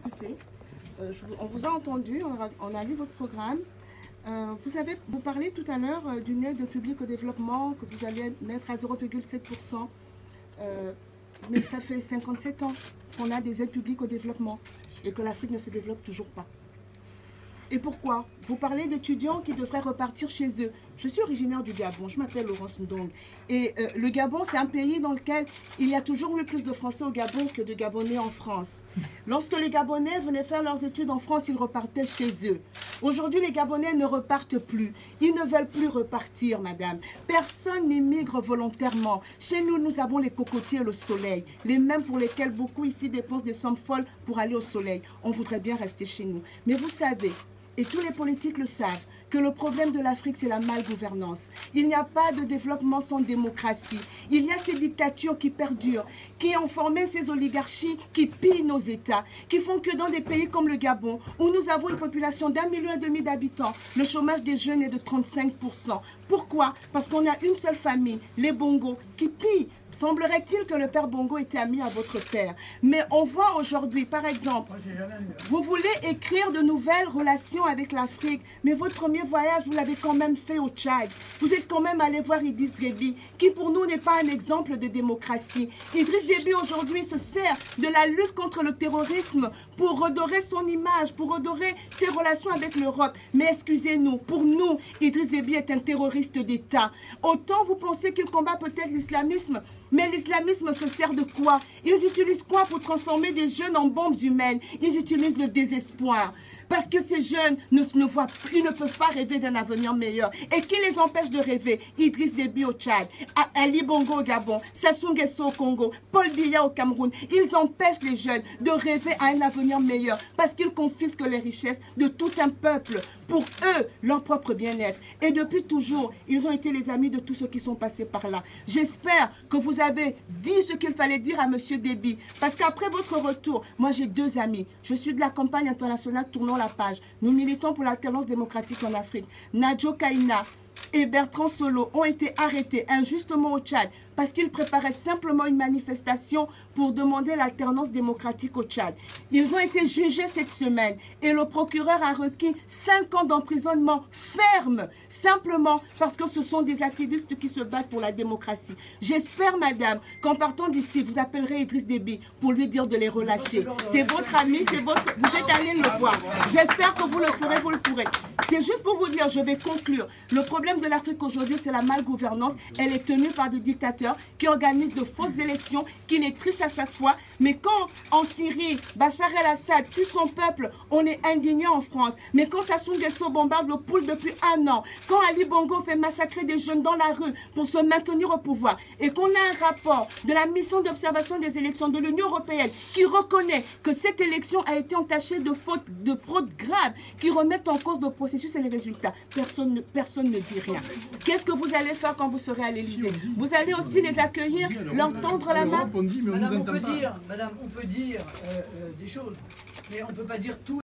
écouté. On vous a entendu, on a lu votre programme. Vous parlez tout à l'heure d'une aide publique au développement que vous allez mettre à 0,7%. Mais ça fait 57 ans qu'on a des aides publiques au développement et que l'Afrique ne se développe toujours pas. Et pourquoi? Vous parlez d'étudiants qui devraient repartir chez eux. Je suis originaire du Gabon, je m'appelle Laurence Ndong. Et le Gabon, c'est un pays dans lequel il y a toujours eu plus de Français au Gabon que de Gabonais en France. Lorsque les Gabonais venaient faire leurs études en France, ils repartaient chez eux. Aujourd'hui, les Gabonais ne repartent plus. Ils ne veulent plus repartir, madame. Personne n'immigre volontairement. Chez nous, nous avons les cocotiers et le soleil, les mêmes pour lesquels beaucoup ici dépensent des sommes folles pour aller au soleil. On voudrait bien rester chez nous. Mais vous savez, et tous les politiques le savent, que le problème de l'Afrique, c'est la malgouvernance. Il n'y a pas de développement sans démocratie. Il y a ces dictatures qui perdurent, qui ont formé ces oligarchies qui pillent nos États, qui font que dans des pays comme le Gabon, où nous avons une population d'1,5 million d'habitants, le chômage des jeunes est de 35%. Pourquoi? Parce qu'on a une seule famille, les Bongo, qui pillent. Semblerait-il que le père Bongo était ami à votre père. Mais on voit aujourd'hui, par exemple, vous voulez écrire de nouvelles relations avec l'Afrique, mais votre premier voyage, vous l'avez quand même fait au Tchad. Vous êtes quand même allé voir Idriss Déby, qui pour nous n'est pas un exemple de démocratie. Idriss Déby aujourd'hui se sert de la lutte contre le terrorisme pour redorer son image, pour redorer ses relations avec l'Europe. Mais excusez-nous, pour nous, Idriss Déby est un terroriste d'État. Autant vous pensez qu'il combat peut-être l'islamisme, mais l'islamisme se sert de quoi? Ils utilisent quoi pour transformer des jeunes en bombes humaines? Ils utilisent le désespoir. Parce que ces jeunes ils ne peuvent pas rêver d'un avenir meilleur. Et qui les empêche de rêver? Idriss Déby au Tchad, Ali Bongo au Gabon, Sassou Nguesso au Congo, Paul Biya au Cameroun. Ils empêchent les jeunes de rêver à un avenir meilleur parce qu'ils confisquent les richesses de tout un peuple pour eux, leur propre bien-être. Et depuis toujours, ils ont été les amis de tous ceux qui sont passés par là. J'espère que vous avez dit ce qu'il fallait dire à M. Déby. Parce qu'après votre retour, moi j'ai 2 amis. Je suis de la campagne internationale Tournons la page. Nous militons pour l'alternance démocratique en Afrique. Nadjo Kaina et Bertrand Solo ont été arrêtés injustement au Tchad parce qu'ils préparaient simplement une manifestation pour demander l'alternance démocratique au Tchad. Ils ont été jugés cette semaine et le procureur a requis 5 ans d'emprisonnement ferme, simplement parce que ce sont des activistes qui se battent pour la démocratie. J'espère, madame, qu'en partant d'ici, vous appellerez Idriss Déby pour lui dire de les relâcher. C'est votre ami, vous êtes allé le voir. J'espère que vous le ferez, vous le pourrez. C'est juste pour vous dire, je vais conclure. Le problème de l'Afrique aujourd'hui, c'est la malgouvernance. Elle est tenue par des dictateurs qui organisent de fausses élections, qui les trichent à chaque fois. Mais quand en Syrie, Bachar el-Assad tue son peuple, on est indigné en France. Mais quand Sassou Nguesso bombarde le Poul depuis 1 an, quand Ali Bongo fait massacrer des jeunes dans la rue pour se maintenir au pouvoir, et qu'on a un rapport de la mission d'observation des élections de l'Union européenne qui reconnaît que cette élection a été entachée de fraude grave, qui remettent en cause le processus et les résultats, personne ne dit rien. Qu'est-ce que vous allez faire quand vous serez à l'Élysée? Vous allez aussi les accueillir, leur tendre la main? Madame, on peut dire des choses, mais on ne peut pas dire tout.